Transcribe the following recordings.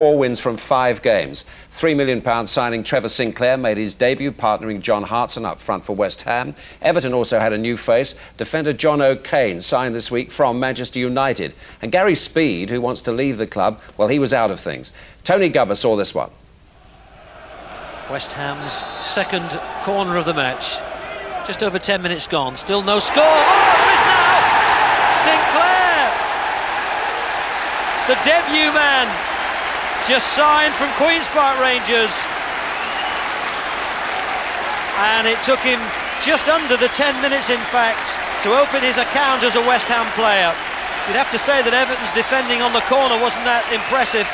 4 wins from 5 games. £3 million signing Trevor Sinclair made his debut, partnering John Hartson up front for West Ham. Everton also had a new face. Defender John O'Kane signed this week from Manchester United. And Gary Speed, who wants to leave the club, well, he was out of things. Tony Gubba saw this one. West Ham's second corner of the match. Just over 10 minutes gone. Still no score. Oh, there is now! Sinclair! The debut man. Just signed from Queen's Park Rangers, and it took him just under the 10 minutes, in fact, to open his account as a West Ham player. You'd have to say that Everton's defending on the corner wasn't that impressive.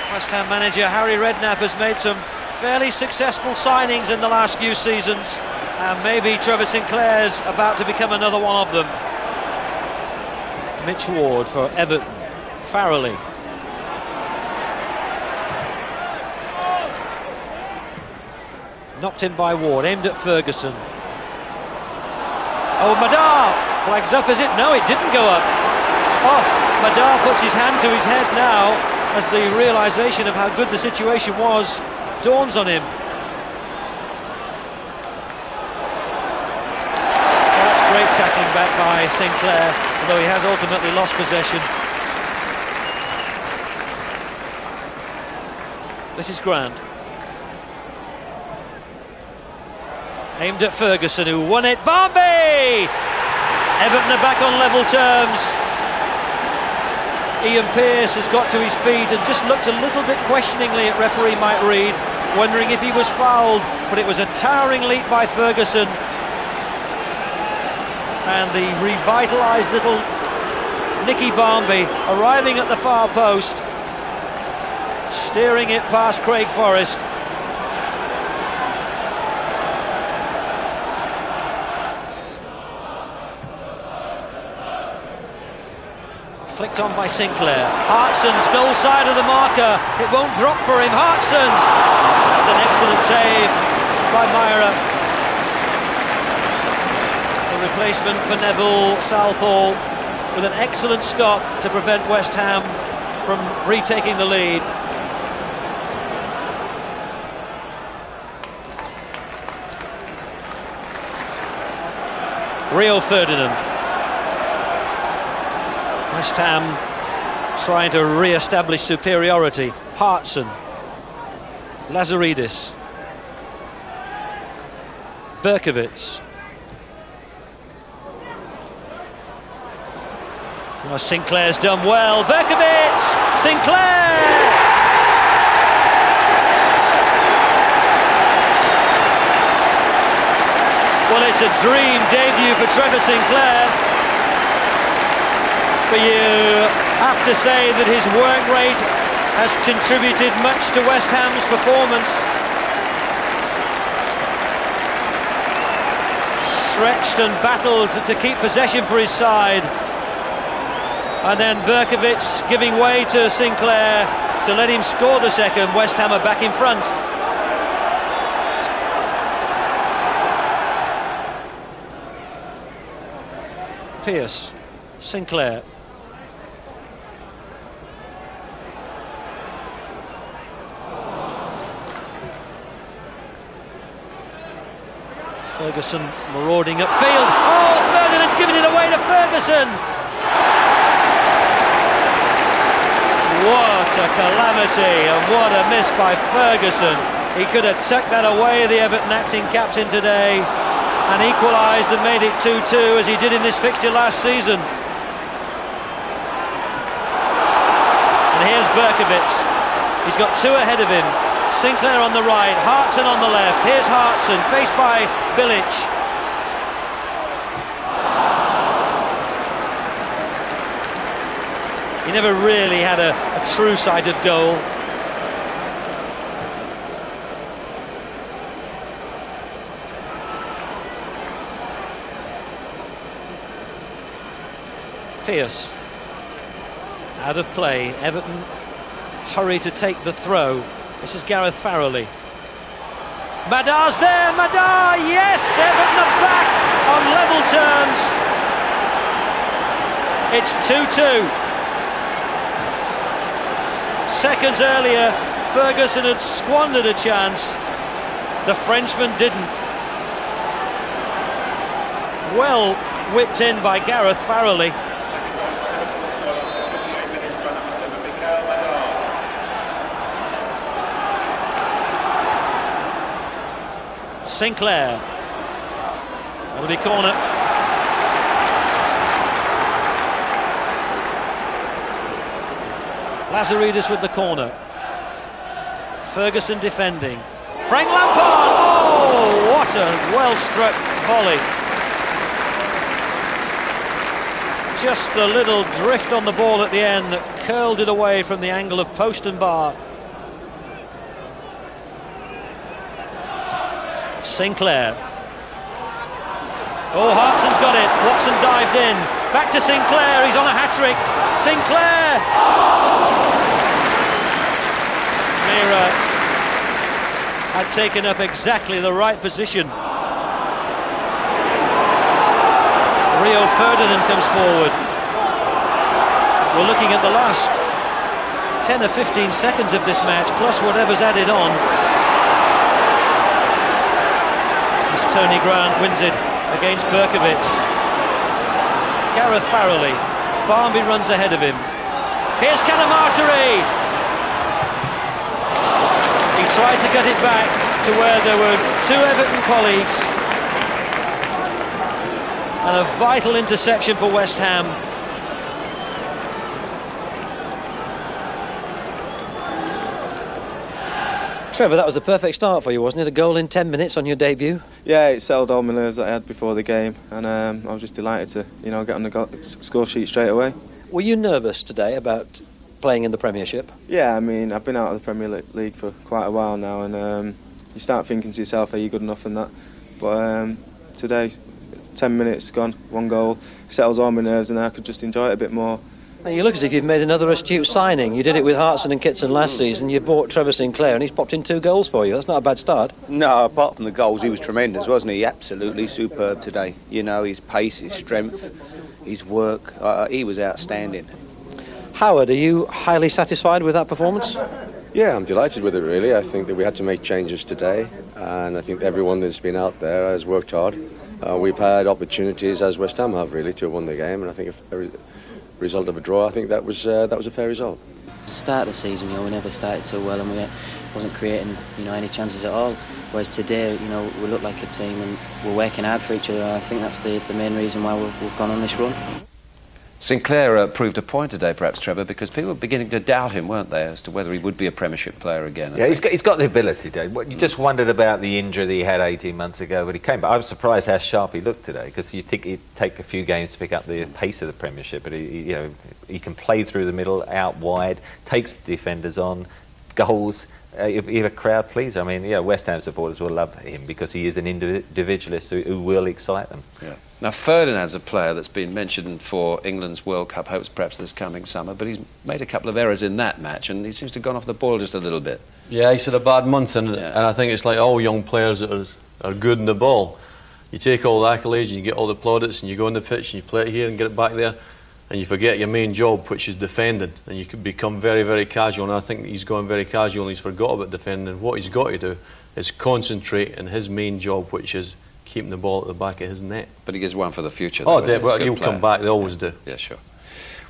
West Ham manager Harry Redknapp has made some fairly successful signings in the last few seasons, and maybe Trevor Sinclair's about to become another one of them. Mitch Ward for Everton. Farrelly. Knocked in by Ward, aimed at Ferguson. Oh, Madar flags up, is it? No, it didn't go up. Oh, Madar puts his hand to his head now as the realisation of how good the situation was dawns on him. That's great tackling back by Sinclair, although he has ultimately lost possession. This is Grant. Aimed at Ferguson, who won it. Barnsley! Everton are back on level terms. Ian Pearce has got to his feet and just looked a little bit questioningly at referee Mike Reid, wondering if he was fouled, but it was a towering leap by Ferguson. And the revitalised little Nicky Barnsley arriving at the far post, steering it past Craig Forrest. Flicked on by Sinclair. Hartson's goal side of the marker. It won't drop for him. Hartson! That's an excellent save by Myra. The replacement for Neville Southall with an excellent stop to prevent West Ham from retaking the lead. Rio Ferdinand. West Ham trying to re-establish superiority. Hartson. Lazaridis. Berkovits. Oh, Sinclair's done well. Berkovits! Sinclair! Well, it's a dream debut for Trevor Sinclair. But you have to say that his work rate has contributed much to West Ham's performance. Stretched and battled to keep possession for his side. And then Berkovits giving way to Sinclair to let him score the second. West Ham are back in front. Pearce, Sinclair. Ferguson marauding upfield. Oh, Ferdinand's given it away to Ferguson. What a calamity, and what a miss by Ferguson. He could have tucked that away, the Everton acting captain today, and equalised and made it 2-2 as he did in this fixture last season. And here's Berkovits. He's got 2 ahead of him. Sinclair on the right, Hartson on the left. Here's Hartson, faced by Bilic. He never really had a true sight of goal. Pearce. Out of play. Everton hurry to take the throw. This is Gareth Farrelly. Madar's there, Madar, yes! Everton are back on level terms. It's 2-2. Seconds earlier, Ferguson had squandered a chance. The Frenchman didn't. Well whipped in by Gareth Farrelly. Sinclair. That'll be corner. Lazaridis with the corner. Ferguson defending. Frank Lampard! Oh, what a well-struck volley. Just the little drift on the ball at the end that curled it away from the angle of post and bar. Sinclair. Oh, Hartson's got it. Watson dived in. Back to Sinclair. He's on a hat-trick. Sinclair! Mira had taken up exactly the right position. Rio Ferdinand comes forward. We're looking at the last 10 or 15 seconds of this match, plus whatever's added on. As Tony Grant wins it against Berkovitz. Gareth Farrelly. Barnby runs ahead of him. Here's Canamarteri. He tried to get it back to where there were two Everton colleagues. And a vital interception for West Ham. Trevor, that was the perfect start for you, wasn't it? A goal in 10 minutes on your debut. Yeah, it settled all my nerves that I had before the game, and I was just delighted to, get on the score sheet straight away. Were you nervous today about playing in the Premiership? Yeah, I mean, I've been out of the Premier League for quite a while now, and you start thinking to yourself, are you good enough and that? But today, 10 minutes gone, one goal, settles all my nerves, and I could just enjoy it a bit more. You look as if you've made another astute signing. You did it with Hartson and Kitson last season. You bought Trevor Sinclair and he's popped in 2 goals for you. That's not a bad start. No, apart from the goals, he was tremendous, wasn't he? Absolutely superb today. His pace, his strength, his work, he was outstanding. Howard, are you highly satisfied with that performance? Yeah, I'm delighted with it, really. I think that we had to make changes today, and I think everyone that's been out there has worked hard. We've had opportunities, as West Ham have, really, to have won the game, and I think a result of a draw, I think that was a fair result. Start of the season, we never started so well, and we wasn't creating, any chances at all. Whereas today, we look like a team and we're working hard for each other. And I think that's the main reason why we've gone on this run. Sinclair proved a point today, perhaps, Trevor, because people were beginning to doubt him, weren't they, as to whether he would be a Premiership player again. Yeah, he's got the ability, Dave. You just wondered about the injury that he had 18 months ago, but he came back. I was surprised how sharp he looked today, because you think he'd take a few games to pick up the pace of the Premiership, but he can play through the middle, out wide, takes defenders on, goals. He's a crowd pleaser. I mean, West Ham supporters will love him because he is an individualist who will excite them. Yeah. Now, Ferdinand's a player that's been mentioned for England's World Cup hopes perhaps this coming summer, but he's made a couple of errors in that match and he seems to have gone off the ball just a little bit. Yeah, he's had a bad month, and I think it's like all young players that are good in the ball. You take all the accolades and you get all the plaudits and you go on the pitch and you play it here and get it back there, and you forget your main job, which is defending, and you can become very, very casual. And I think he's gone very casual and he's forgot about defending. And what he's got to do is concentrate on his main job, which is keeping the ball at the back of his net. But he gives one for the future. Oh, well, he'll come back. They always do. Yeah, sure.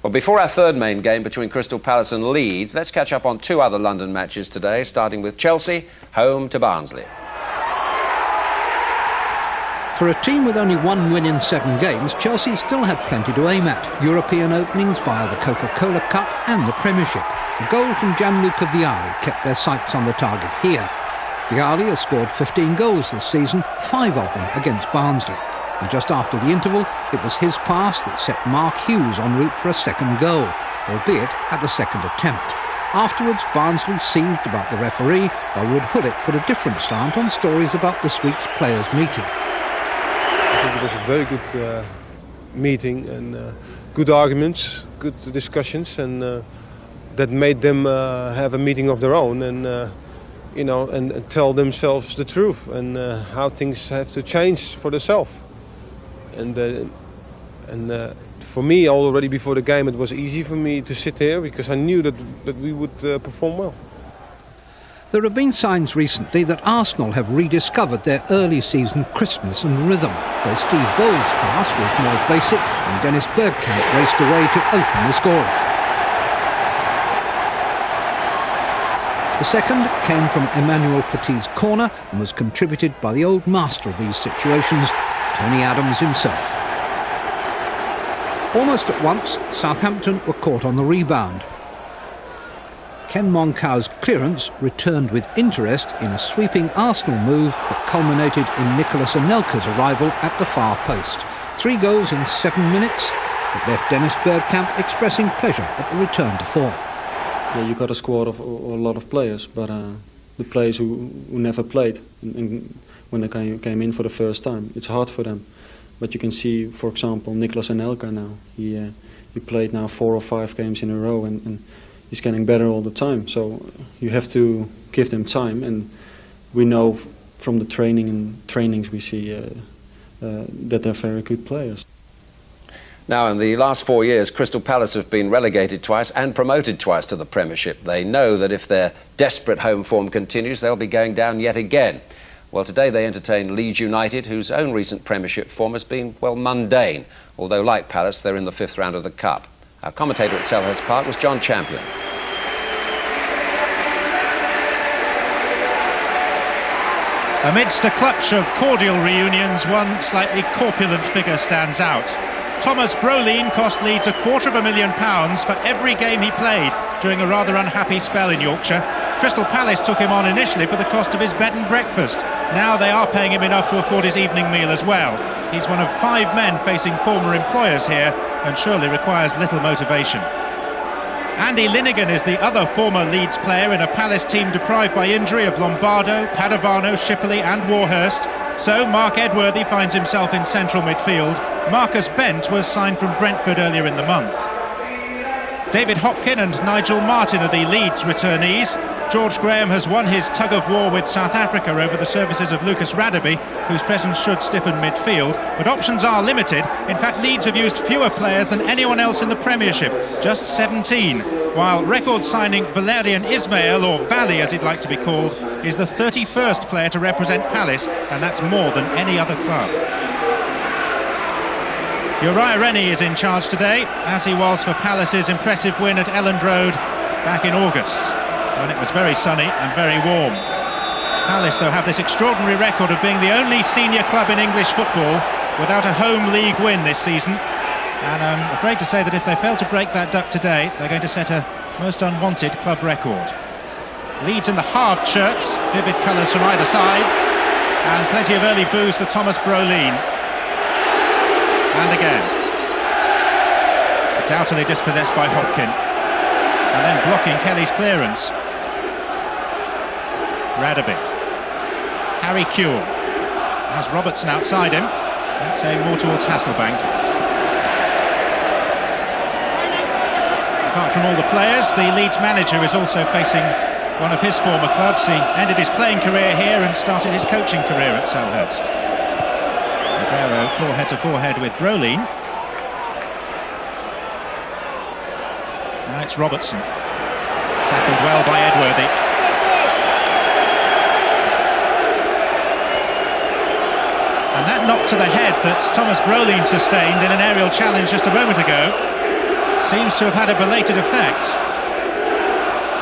Well, before our third main game between Crystal Palace and Leeds, let's catch up on 2 other London matches today, starting with Chelsea, home to Barnsley. For a team with only 1 win in 7 games, Chelsea still had plenty to aim at. European openings via the Coca-Cola Cup and the Premiership. A goal from Gianluca Vialli kept their sights on the target here. Vialli has scored 15 goals this season, 5 of them against Barnsley. And just after the interval, it was his pass that set Mark Hughes en route for a second goal, albeit at the second attempt. Afterwards, Barnsley seethed about the referee, while Wood Hullet put a different slant on stories about this week's players' meeting. I think it was a very good meeting and good arguments, good discussions, and that made them have a meeting of their own and and tell themselves the truth and how things have to change for themselves. And for For me, already before the game, it was easy for me to sit here because I knew that we would perform well. There have been signs recently that Arsenal have rediscovered their early season crispness and rhythm, though Steve Bould's pass was more basic and Dennis Bergkamp raced away to open the scoring. The second came from Emmanuel Petit's corner and was contributed by the old master of these situations, Tony Adams himself. Almost at once, Southampton were caught on the rebound. Ken Moncau's clearance returned with interest in a sweeping Arsenal move that culminated in Nicolas Anelka's arrival at the far post. 3 goals in 7 minutes. It left Dennis Bergkamp expressing pleasure at the return to form. Yeah, you got a squad of a lot of players, but the players who never played, and when they came in for the first time, it's hard for them. But you can see, for example, Nicolas Anelka now. He played now 4 or 5 games in a row, and he's getting better all the time. So you have to give them time, and we know from the trainings we see that they're very good players. Now, in the last 4 years, Crystal Palace have been relegated twice and promoted twice to the Premiership. They know that if their desperate home form continues, they'll be going down yet again. Well, today they entertain Leeds United, whose own recent Premiership form has been, well, mundane, although like Palace, they're in the 5th round of the Cup. Our commentator at Selhurst Park was John Champion. Amidst a clutch of cordial reunions, one slightly corpulent figure stands out. Thomas Brolin cost Leeds £250,000 for every game he played during a rather unhappy spell in Yorkshire. Crystal Palace took him on initially for the cost of his bed and breakfast. Now they are paying him enough to afford his evening meal as well. He's one of 5 men facing former employers here and surely requires little motivation. Andy Linnigan is the other former Leeds player in a Palace team deprived by injury of Lombardo, Padovano, Shipley and Warhurst. So Mark Edworthy finds himself in central midfield. Marcus Bent was signed from Brentford earlier in the month. David Hopkin and Nigel Martin are the Leeds returnees. George Graham has won his tug-of-war with South Africa over the services of Lucas Radebe, whose presence should stiffen midfield, but options are limited. In fact, Leeds have used fewer players than anyone else in the Premiership, just 17, while record signing Valerian Ismail, or Valley as he'd like to be called, is the 31st player to represent Palace, and that's more than any other club. Uriah Rennie is in charge today, as he was for Palace's impressive win at Elland Road back in August, when it was very sunny and very warm. Palace, though, have this extraordinary record of being the only senior club in English football without a home league win this season. And I'm afraid to say that if they fail to break that duck today, they're going to set a most unwanted club record. Leeds in the halved shirts, vivid colours from either side, and plenty of early boos for Thomas Brolin. And again. Doubtily dispossessed by Hopkin. And then blocking Kelly's clearance. Radebe. Harry Kewell has Robertson outside him. That's aimed more towards Hasselbank. Apart from all the players, the Leeds manager is also facing one of his former clubs. He ended his playing career here and started his coaching career at Selhurst. Aguero forehead to forehead with Brolin. Now it's Robertson. Tackled well by Edworthy. And that knock to the head that Thomas Brolin sustained in an aerial challenge just a moment ago seems to have had a belated effect.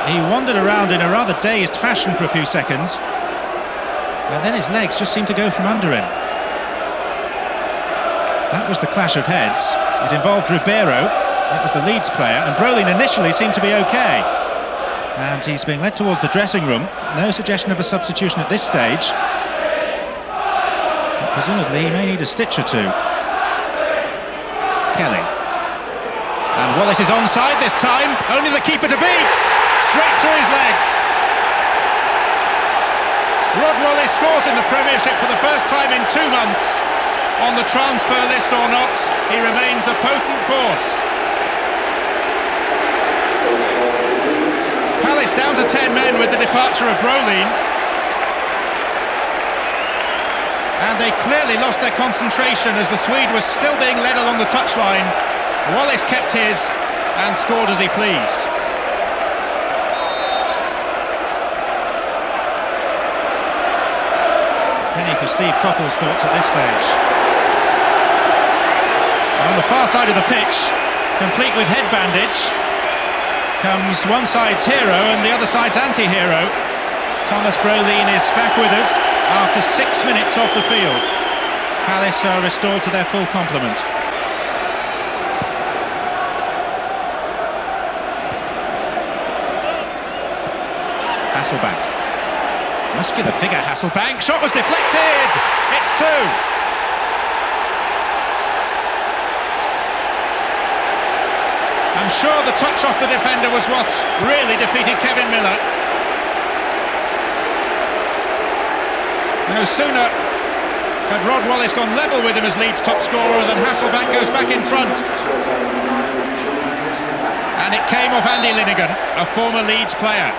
He wandered around in a rather dazed fashion for a few seconds, and then his legs just seemed to go from under him. That was the clash of heads. It involved Ribeiro, that was the Leeds player, and Brolin initially seemed to be okay. And he's being led towards the dressing room. No suggestion of a substitution at this stage. But presumably he may need a stitch or two. Kelly. And Wallace is onside this time. Only the keeper to beat! Straight through his legs. Rod Wallace scores in the Premiership for the first time in 2 months. On the transfer list or not, he remains a potent force. Palace down to 10 men with the departure of Brolin. And they clearly lost their concentration as the Swede was still being led along the touchline Wallace kept his and scored as he pleased. Penny for Steve Coppell's thoughts at this stage. On the far side of the pitch, complete with head bandage, comes one side's hero and the other side's anti-hero. Thomas Brolin is back with us after 6 minutes off the field. Palace are restored to their full complement. Hasselbank. Muscular figure, Hasselbank. Shot was deflected! It's 2! I'm sure the touch off the defender was what really defeated Kevin Miller. No sooner had Rod Wallace gone level with him as Leeds top scorer than Hasselbank goes back in front. And it came off Andy Linnigan, a former Leeds player.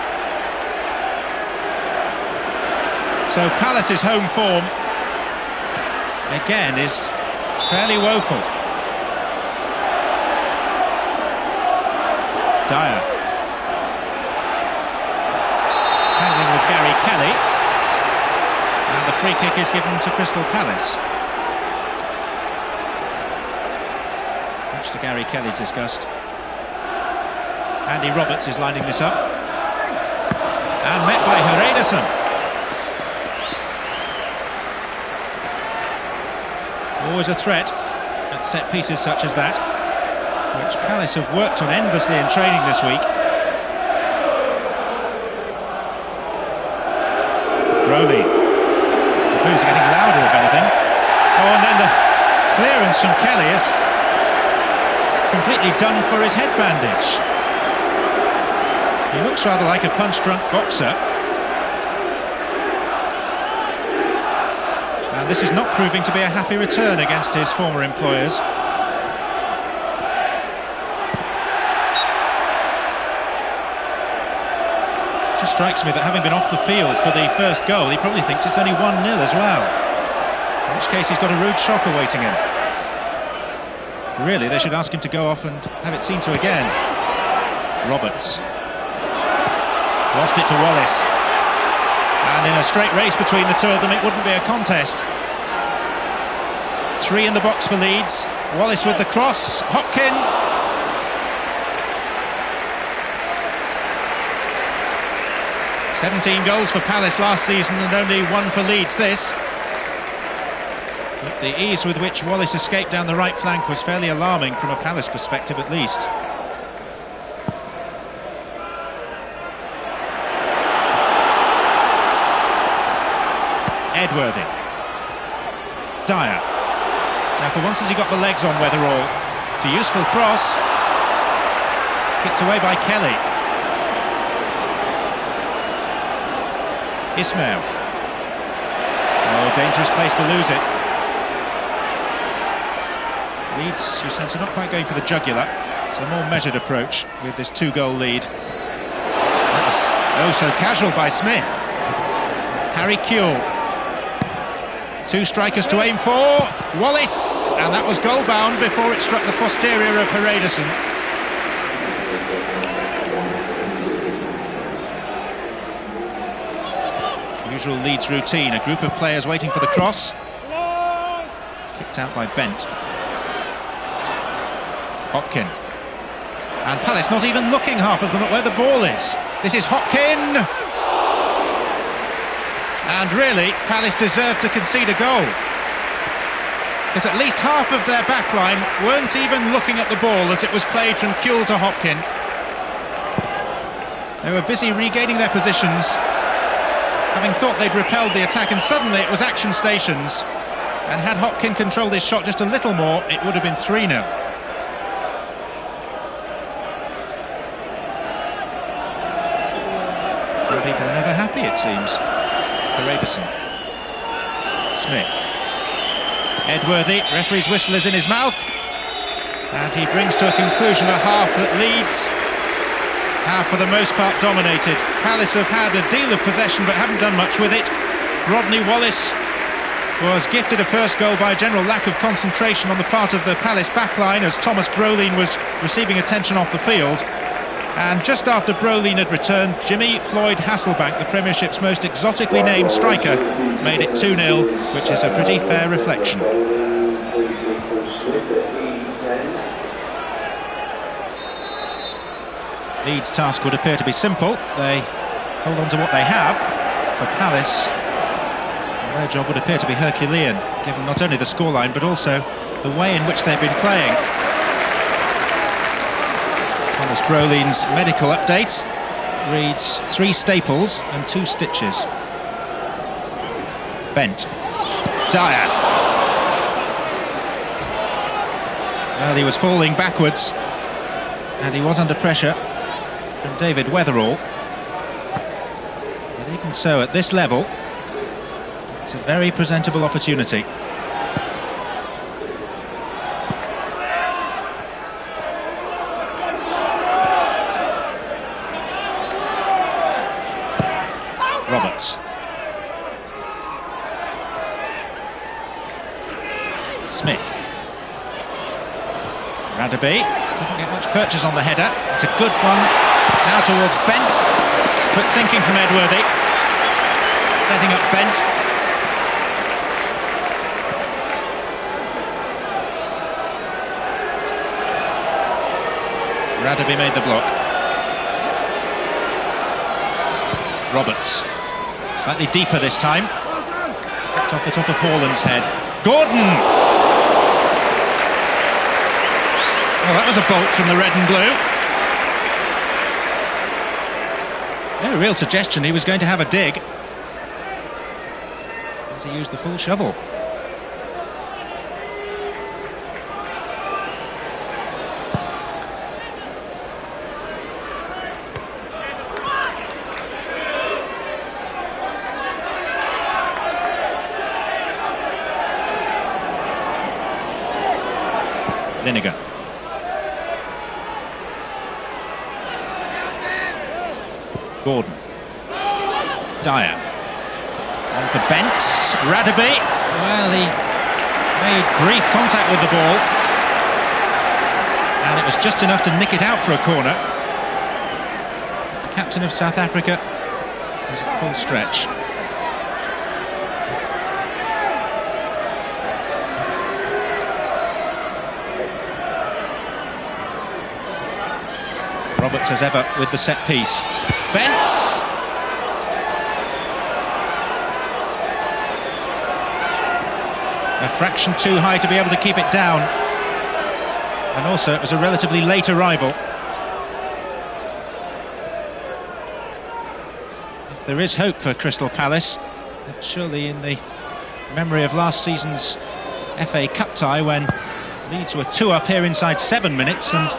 So Palace's home form, again, is fairly woeful. Dyer. Tangling with Gary Kelly. And the free kick is given to Crystal Palace. Much to Gary Kelly's disgust. Andy Roberts is lining this up. And met by Herederson. Always a threat at set pieces such as that, which Palace have worked on endlessly in training this week. Robbie. The boos are getting louder, if anything. Oh, and then the clearance from Kelly is completely done for his head bandage. He looks rather like a punch-drunk boxer. And this is not proving to be a happy return against his former employers. Just strikes me that having been off the field for the first goal, he probably thinks it's only 1-0 as well. In which case he's got a rude shock awaiting him. Really, they should ask him to go off and have it seen to again. Roberts. Lost it to Wallace. And in a straight race between the two of them, it wouldn't be a contest. 3 in the box for Leeds. Wallace with the cross. Hopkin. "17 goals for Palace last season and only 1 for Leeds this." But the ease with which Wallace escaped down the right flank was fairly alarming from a Palace perspective at least. Edworthy. Dyer. Now for once has he got the legs on Weatherall. It's a useful cross. Kicked away by Kelly. Ismail. Oh, dangerous place to lose it. Leeds, you sense, are not quite going for the jugular. It's a more measured approach with this 2-goal lead. That was oh so casual by Smith. Harry Kewell. 2 strikers to aim for. Wallace, and that was goal bound before it struck the posterior of Herederson. Usual Leeds routine, a group of players waiting for the cross. Kicked out by Bent. Hopkin. And Palace not even looking, half of them, at where the ball is. This is Hopkin. And really, Palace deserved to concede a goal, because at least half of their backline weren't even looking at the ball as it was played from Kewell to Hopkin. They were busy regaining their positions, having thought they'd repelled the attack, and suddenly it was action stations. And had Hopkin controlled his shot just a little more, it would have been 3-0. Some people are never happy, it seems. Herederson. Smith. Edworthy, referee's whistle is in his mouth, and he brings to a conclusion a half that Leeds have for the most part dominated. Palace have had a deal of possession but haven't done much with it. Rodney Wallace was gifted a first goal by a general lack of concentration on the part of the Palace backline as Thomas Brolin was receiving attention off the field. And just after Brolin had returned, Jimmy Floyd Hasselbank, the Premiership's most exotically named striker, made it 2-0, which is a pretty fair reflection. Leeds' task would appear to be simple. They hold on to what they have. For Palace, their job would appear to be Herculean, given not only the scoreline but also the way in which they've been playing. Thomas Brolin's medical update reads 3 staples and 2 stitches. Bent. Dyer. Well, he was falling backwards and he was under pressure from David Weatherall. But even so, at this level, it's a very presentable opportunity. Roberts. Smith. Radaby. Didn't get much purchase on the header. It's a good one. Now towards Bent. Quick thinking from Edworthy. Setting up Bent. Radaby made the block. Roberts. Slightly deeper this time. Kept off the top of Haaland's head. Gordon! Well, that was a bolt from the red and blue. No real suggestion he was going to have a dig. He used the full shovel. Lineker. Gordon. Dyer. On for Bent. Radaby. Well, he made brief contact with the ball. And it was just enough to nick it out for a corner. The captain of South Africa was at full stretch. Roberts as ever with the set piece. Bent. A fraction too high to be able to keep it down. And also it was a relatively late arrival. If there is hope for Crystal Palace, surely in the memory of last season's FA Cup tie when Leeds were 2 up here inside 7 minutes and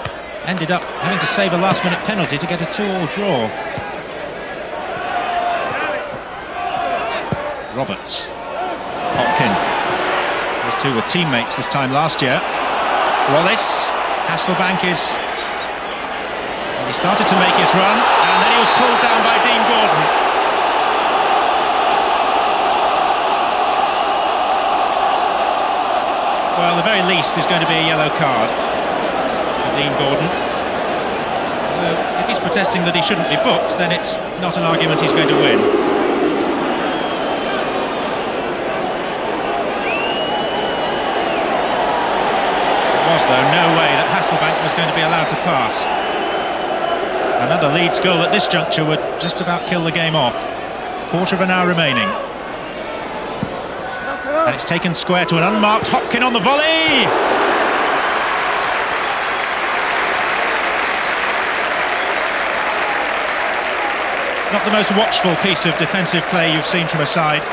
ended up having to save a last-minute penalty to get a 2-2 draw. Roberts. Hopkin. Those two were teammates this time last year. Wallace. Hasselbank is... Well, he started to make his run, and then he was pulled down by Dean Gordon. Well, the very least is going to be a yellow card. Dean Gordon. If he's protesting that he shouldn't be booked, then it's not an argument he's going to win. There was, though, no way that Hasselbank was going to be allowed to pass. Another Leeds goal at this juncture would just about kill the game off. Quarter of an hour remaining. And it's taken square to an unmarked Hopkin on the volley! Not the most watchful piece of defensive play you've seen from a side.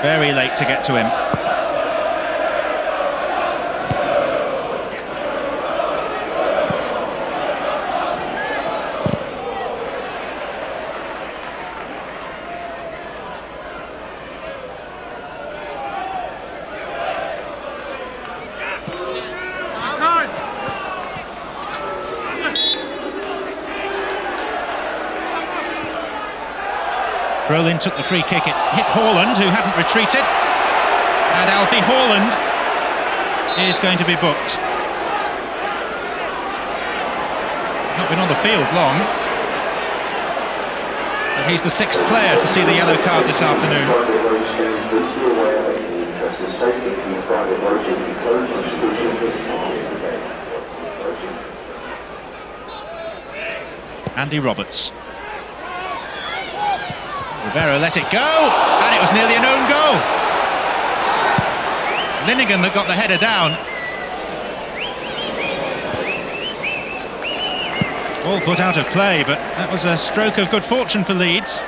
Very late to get to him. Brolin took the free kick, it hit Haaland, who hadn't retreated, and Alfie Haaland is going to be booked. Not been on the field long, but he's the 6th player to see the yellow card this afternoon. Andy Roberts. Rivero let it go, and it was nearly an own goal. Linnigan that got the header down. All put out of play, but that was a stroke of good fortune for Leeds.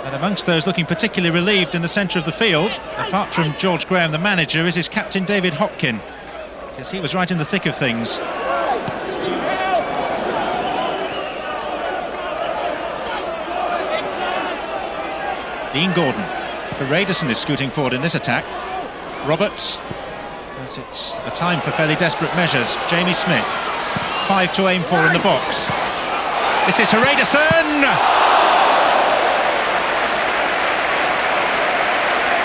And amongst those looking particularly relieved in the centre of the field, apart from George Graham, the manager, is his captain David Hopkin, because he was right in the thick of things. Dean Gordon. Radisson is scooting forward in this attack. Roberts. But it's a time for fairly desperate measures. Jamie Smith. 5 to aim for in the box. This is Radisson!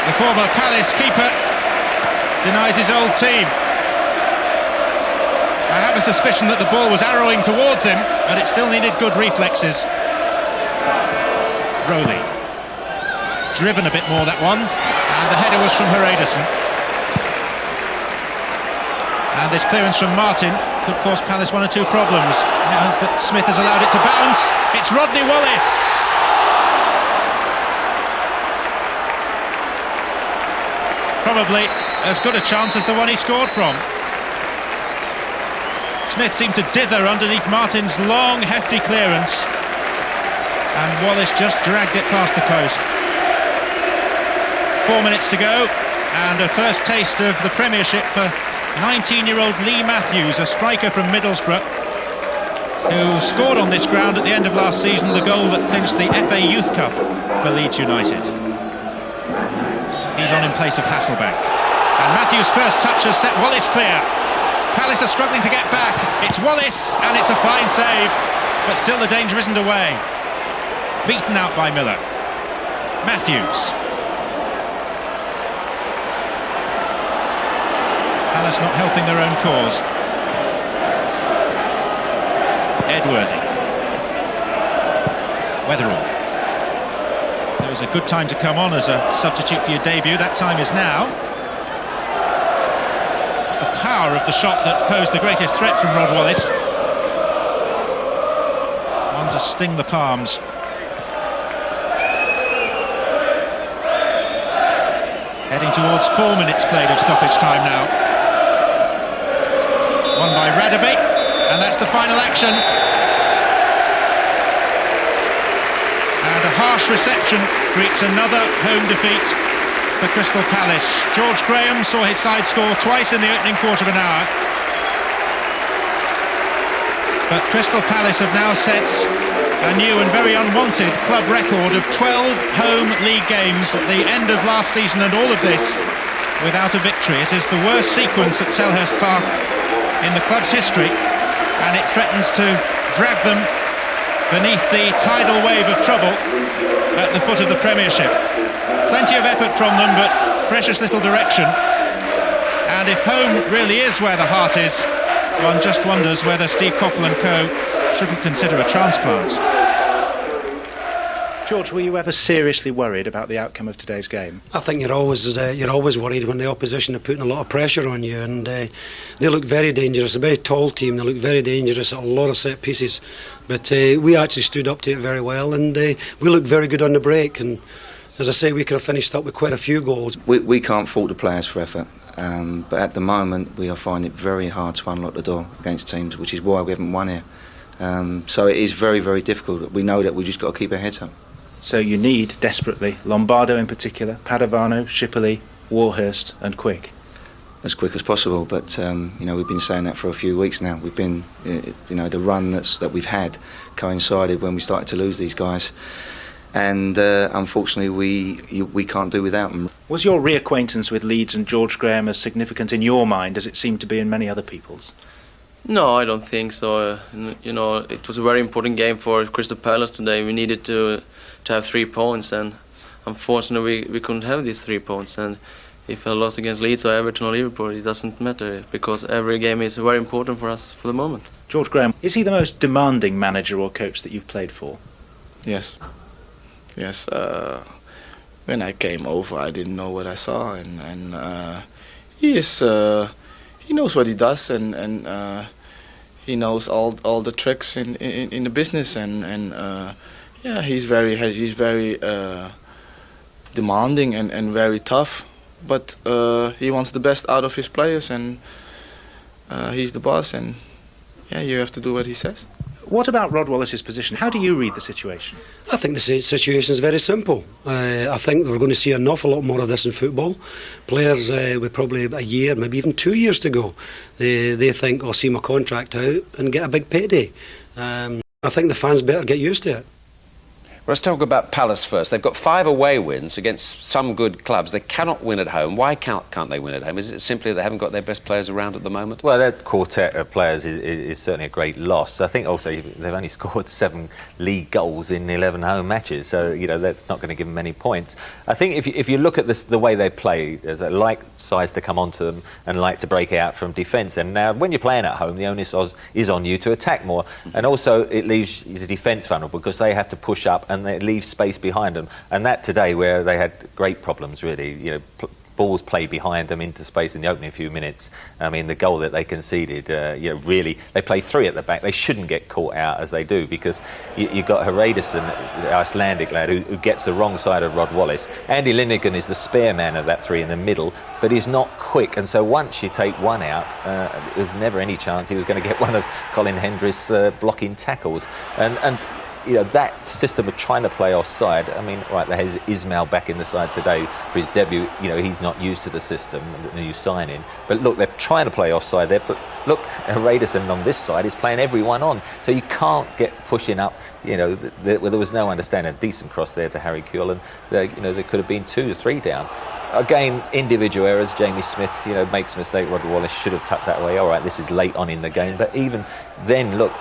The former Palace keeper denies his old team. I have a suspicion that the ball was arrowing towards him, but it still needed good reflexes. Rowley. Driven a bit more, that one, and the header was from Radisson. And this clearance from Martin could cause Palace 1 or 2 problems. Now, but Smith has allowed it to bounce. It's Rodney Wallace. Probably as good a chance as the one he scored from. Smith seemed to dither underneath Martin's long, hefty clearance, and Wallace just dragged it past the post. 4 minutes to go, and a first taste of the Premiership for 19-year-old Lee Matthews, a striker from Middlesbrough, who scored on this ground at the end of last season the goal that clinched the FA Youth Cup for Leeds United. He's on in place of Hasselbank, and Matthews' first touch has set Wallace clear. Palace are struggling to get back. It's Wallace, and it's a fine save, but still the danger isn't away. Beaten out by Miller. Matthews. Palace not helping their own cause. Edworthy. Weatherall. There was a good time to come on as a substitute for your debut. That time is now. The power of the shot that posed the greatest threat from Rod Wallace. One to sting the palms. Heading towards 4 minutes played of stoppage time now. Won by Radaby, and that's the final action. And a harsh reception greets another home defeat for Crystal Palace. George Graham saw his side score twice in the opening quarter of an hour. But Crystal Palace have now set a new and very unwanted club record of 12 home league games at the end of last season, and all of this without a victory. It is the worst sequence at Selhurst Park in the club's history, and it threatens to drag them beneath the tidal wave of trouble at the foot of the Premiership. Plenty of effort from them, but precious little direction. And if home really is where the heart is, one just wonders whether Steve Coppell and co shouldn't consider a transplant. George, were you ever seriously worried about the outcome of today's game? I think you're always worried when the opposition are putting a lot of pressure on you, and they look very dangerous. A very tall team, they look very dangerous at a lot of set pieces. But we actually stood up to it very well, and we looked very good on the break. And as I say, we could have finished up with quite a few goals. We can't fault the players for effort, but at the moment we are finding it very hard to unlock the door against teams, which is why we haven't won here. So it is very, very difficult. We know that we've just got to keep our heads up. So you need, desperately, Lombardo in particular, Padovano, Schipperley, Warhurst and Quick. As quick as possible, but we've been saying that for a few weeks now. We've been, the run that we've had coincided when we started to lose these guys, and unfortunately we can't do without them. Was your reacquaintance with Leeds and George Graham as significant in your mind as it seemed to be in many other people's? No, I don't think so. You know, it was a very important game for Crystal Palace today. We needed to have 3 points, and unfortunately we couldn't have these 3 points. And if I lost against Leeds or Everton or Liverpool, it doesn't matter, because every game is very important for us for the moment. George Graham, is he the most demanding manager or coach that you've played for? Yes. Yes. When I came over, I didn't know what I saw, and he is. He knows what he does, and he knows all the tricks in the business, and yeah, he's very demanding and very tough, but he wants the best out of his players, and he's the boss, and yeah, you have to do what he says. What about Rod Wallace's position? How do you read the situation? I think the situation is very simple. I think that we're going to see an awful lot more of this in football. Players with probably a year, maybe even 2 years to go, they think, I'll see my contract out and get a big payday. I think the fans better get used to it. Let's talk about Palace first. They've got 5 away wins against some good clubs. They cannot win at home. Why can't they win at home? Is it simply they haven't got their best players around at the moment? Well, that quartet of players is certainly a great loss. I think also they've only scored 7 league goals in 11 home matches, so you know that's not going to give them many points. I think if you look at the way they play, there's a like size to come onto them and like to break out from defence. And now when you're playing at home, the onus is on you to attack more, and also it leaves the defence vulnerable because they have to push up and they leave space behind them, and that today where they had great problems really, you know, balls played behind them into space in the opening few minutes. I mean, the goal that they conceded, you know, really, they play 3 at the back. They shouldn't get caught out as they do, because you've got Herederson, the Icelandic lad, who gets the wrong side of Rod Wallace. Andy Linegan is the spare man of that 3 in the middle, but he's not quick, and so once you take one out, there's never any chance he was going to get one of Colin Hendry's blocking tackles. And you know, that system of trying to play offside, I mean, right, there's Ismail back in the side today for his debut. You know, he's not used to the system, the new signing. But look, they're trying to play offside there. But look, Herederson on this side is playing everyone on. So you can't get pushing up. You know, there was no understanding. A decent cross there to Harry Kewell, and you know, there could have been 2 or 3 down. Again, individual errors. Jamie Smith, you know, makes a mistake. Rod Wallace should have tucked that away. All right, this is late on in the game. But even then, look,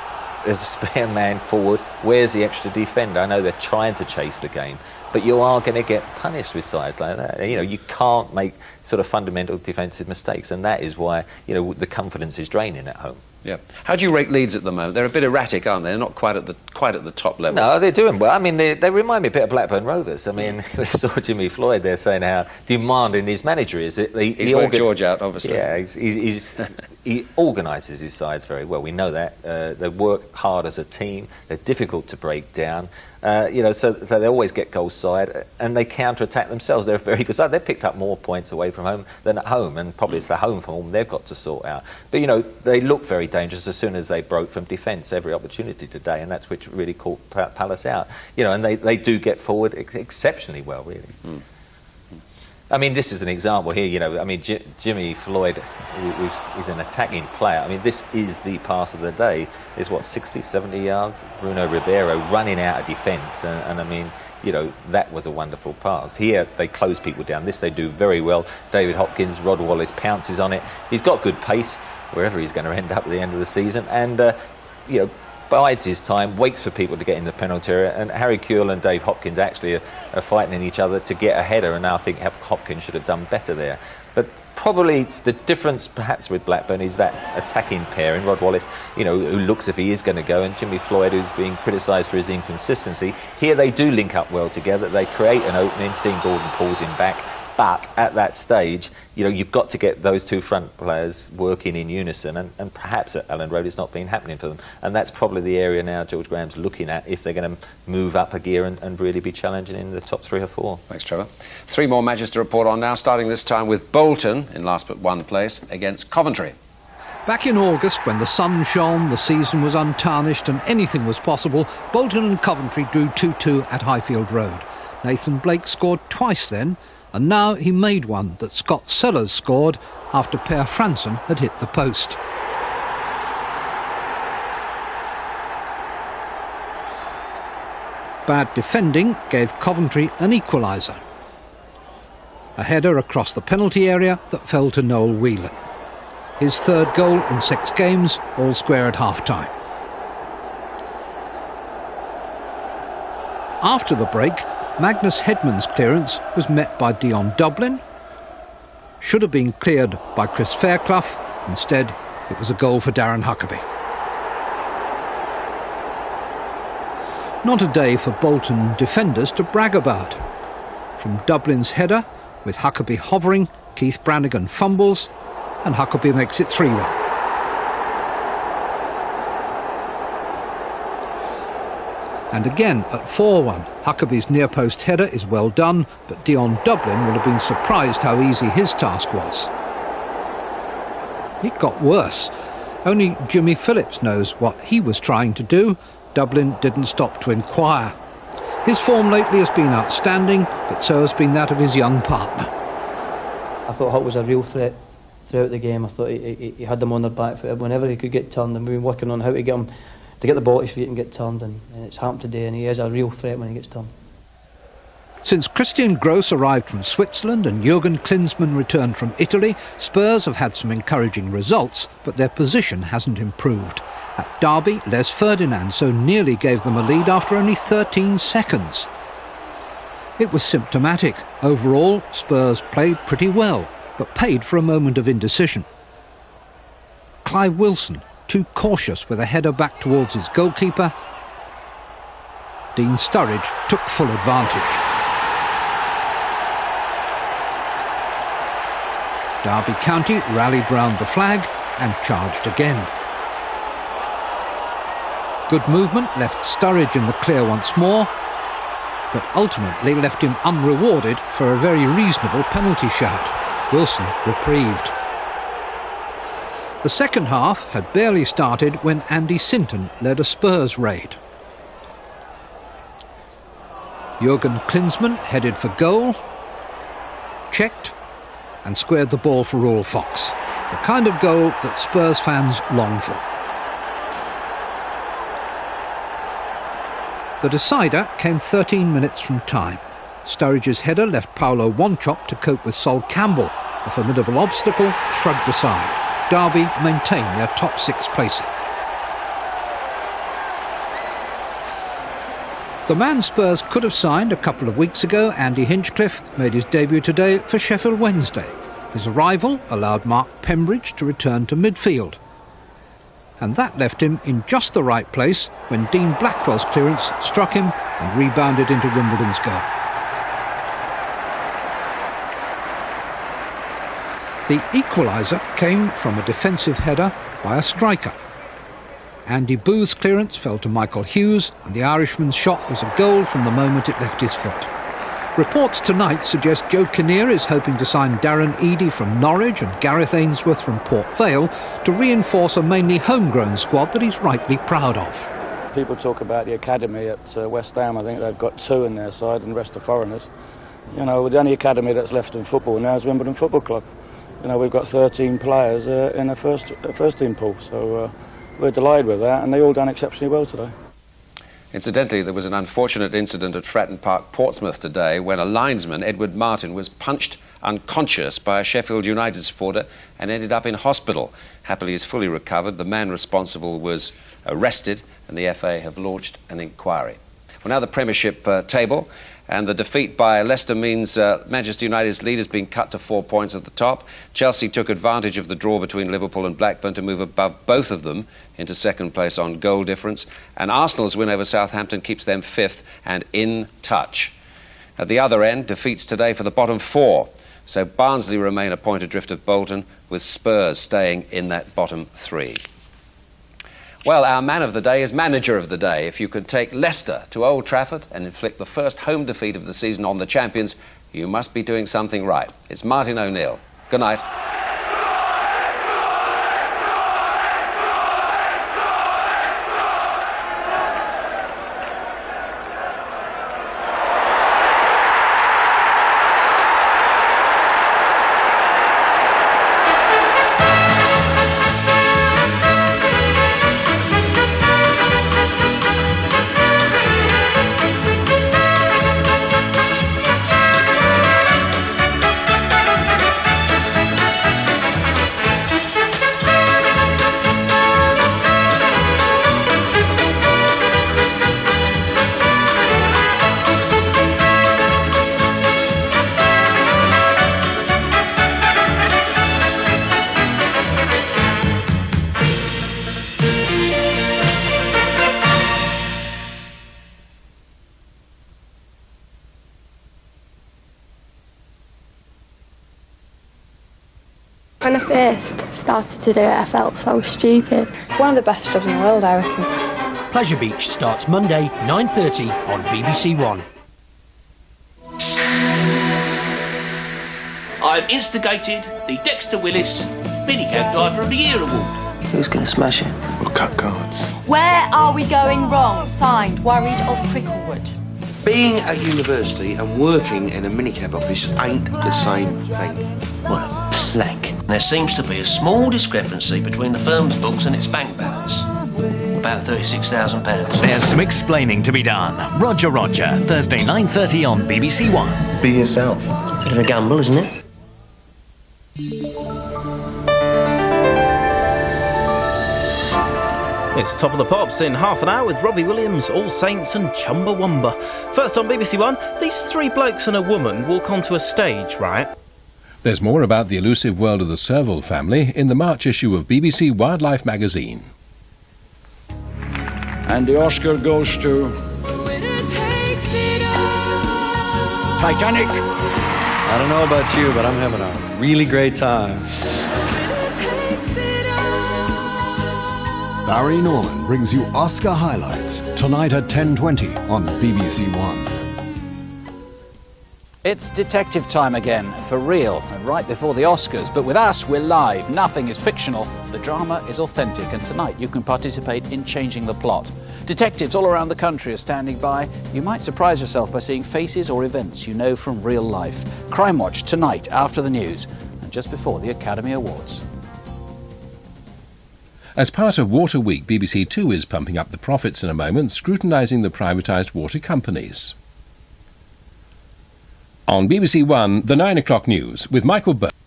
there's a spare man forward. Where's the extra defender? I know they're trying to chase the game, but you are going to get punished with sides like that. You know, you can't make sort of fundamental defensive mistakes, and that is why, you know, the confidence is draining at home. Yeah. How do you rate Leeds at the moment? They're a bit erratic, aren't they? They're not quite at the top level. No, they're doing well. I mean, they remind me a bit of Blackburn Rovers. I mean, we saw Jimmy Floyd there saying how demanding his manager is. He's worked George out, obviously. Yeah, he organises his sides very well. We know that. They work hard as a team. They're difficult to break down. You know, so they always get goal side, and they counter-attack themselves. They're a very good side. They've picked up more points away from home than at home, and probably it's the home form they've got to sort out. But, you know, they look very dangerous as soon as they broke from defence every opportunity today, and that's which really caught Palace out. You know, and they do get forward exceptionally well, really. Mm. I mean, this is an example here, you know, I mean, Jimmy Floyd is an attacking player. I mean, this is the pass of the day. It's, what, 60, 70 yards? Bruno Ribeiro running out of defence. And I mean, you know, that was a wonderful pass. Here, they close people down. This they do very well. David Hopkins, Rod Wallace pounces on it. He's got good pace, wherever he's going to end up at the end of the season. And, you know, bides his time, waits for people to get in the penalty area, and Harry Kewell and Dave Hopkins actually are fighting each other to get a header, and now I think Hopkins should have done better there. But probably the difference perhaps with Blackburn is that attacking pairing, Rod Wallace, you know, who looks if he is going to go, and Jimmy Floyd, who's being criticised for his inconsistency. Here they do link up well together. They create an opening. Dean Gordon pulls him back. But at that stage, you know, you've got to get those 2 front players working in unison, and perhaps at Elland Road it's not been happening for them. And that's probably the area now George Graham's looking at if they're going to move up a gear and really be challenging in the top 3 or 4. Thanks, Trevor. 3 more matches to report on now, starting this time with Bolton in last but one place against Coventry. Back in August, when the sun shone, the season was untarnished and anything was possible, Bolton and Coventry drew 2-2 at Highfield Road. Nathan Blake scored twice then, and now he made one that Scott Sellers scored after Per Franson had hit the post. Bad defending gave Coventry an equaliser. A header across the penalty area that fell to Noel Whelan. his third goal in 6 games, all square at half-time. After the break, Magnus Hedman's clearance was met by Dion Dublin. Should have been cleared by Chris Fairclough. Instead, it was a goal for Darren Huckabee. Not a day for Bolton defenders to brag about. From Dublin's header, with Huckabee hovering, Keith Brannigan fumbles, and Huckabee makes it 3-1. And again at 4-1, Huckabee's near-post header is well done, but Dion Dublin will have been surprised how easy his task was. It got worse. Only Jimmy Phillips knows what he was trying to do. Dublin didn't stop to inquire. His form lately has been outstanding, but so has been that of his young partner. I thought Huck was a real threat throughout the game. I thought he had them on their back foot whenever he could get turned, and we've been working on how to get him to get the ball at his feet and get turned, and it's happened today, and he is a real threat when he gets turned. Since Christian Gross arrived from Switzerland and Jurgen Klinsmann returned from Italy, Spurs have had some encouraging results, but their position hasn't improved. At Derby, Les Ferdinand so nearly gave them a lead after only 13 seconds. It was symptomatic. Overall, Spurs played pretty well, but paid for a moment of indecision. Clive Wilson, too cautious with a header back towards his goalkeeper. Dean Sturridge took full advantage. Derby County rallied round the flag and charged again. Good movement left Sturridge in the clear once more, but ultimately left him unrewarded for a very reasonable penalty shout. Wilson reprieved. The second half had barely started when Andy Sinton led a Spurs raid. Jurgen Klinsmann headed for goal, checked, and squared the ball for Royal Fox. The kind of goal that Spurs fans long for. The decider came 13 minutes from time. Sturridge's header left Paulo Wanchop to cope with Sol Campbell. A formidable obstacle shrugged aside. Derby maintain their top 6 placing. The man Spurs could have signed a couple of weeks ago, Andy Hinchcliffe, made his debut today for Sheffield Wednesday. His arrival allowed Mark Pembridge to return to midfield. And that left him in just the right place when Dean Blackwell's clearance struck him and rebounded into Wimbledon's goal. The equaliser came from a defensive header by a striker. Andy Booth's clearance fell to Michael Hughes, and the Irishman's shot was a goal from the moment it left his foot. Reports tonight suggest Joe Kinnear is hoping to sign Darren Eadie from Norwich and Gareth Ainsworth from Port Vale to reinforce a mainly homegrown squad that he's rightly proud of. People talk about the academy at West Ham. I think they've got 2 in their side and the rest are foreigners. You know, the only academy that's left in football now is Wimbledon Football Club. You know, we've got 13 players in a first team pool, so we're delighted with that, and they all done exceptionally well today. Incidentally, there was an unfortunate incident at Fratton Park, Portsmouth today when a linesman, Edward Martin, was punched unconscious by a Sheffield United supporter and ended up in hospital. Happily, he's fully recovered. The man responsible was arrested and the FA have launched an inquiry. Well, now the Premiership table. And the defeat by Leicester means Manchester United's lead has been cut to 4 points at the top. Chelsea took advantage of the draw between Liverpool and Blackburn to move above both of them into second place on goal difference. And Arsenal's win over Southampton keeps them 5th and in touch. At the other end, defeats today for the bottom 4. So Barnsley remain a point adrift of Bolton, with Spurs staying in that bottom 3. Well, our man of the day is manager of the day. If you could take Leicester to Old Trafford and inflict the first home defeat of the season on the champions, you must be doing something right. It's Martin O'Neill. Good night. When I first started to do it, I felt so stupid. One of the best jobs in the world, I reckon. Pleasure Beach starts Monday, 9:30 on BBC One. I've instigated the Dexter Willis Minicab Driver of the Year Award. Who's going to smash it? We'll cut cards. Where are we going wrong? Signed, Worried of Cricklewood. Being at university and working in a minicab office ain't the same thing. Well, plank. There seems to be a small discrepancy between the firm's books and its bank balance. About £36,000. There's some explaining to be done. Roger, Thursday 9:30 on BBC One. Be yourself. Bit of a gamble, isn't it? It's Top of the Pops in half an hour with Robbie Williams, All Saints and Chumbawamba. First on BBC One, these three blokes and a woman walk onto a stage, right? There's more about the elusive world of the serval family in the March issue of BBC Wildlife magazine. And the Oscar goes to... Titanic! I don't know about you, but I'm having a really great time. Barry Norman brings you Oscar highlights tonight at 10:20 on BBC One. It's detective time again, for real, and right before the Oscars. But with us, we're live. Nothing is fictional. The drama is authentic, and tonight you can participate in changing the plot. Detectives all around the country are standing by. You might surprise yourself by seeing faces or events you know from real life. Crime Watch tonight after the news, and just before the Academy Awards. As part of Water Week, BBC Two is pumping up the profits in a moment, scrutinising the privatised water companies. On BBC One, the 9 o'clock news with Michael Burke.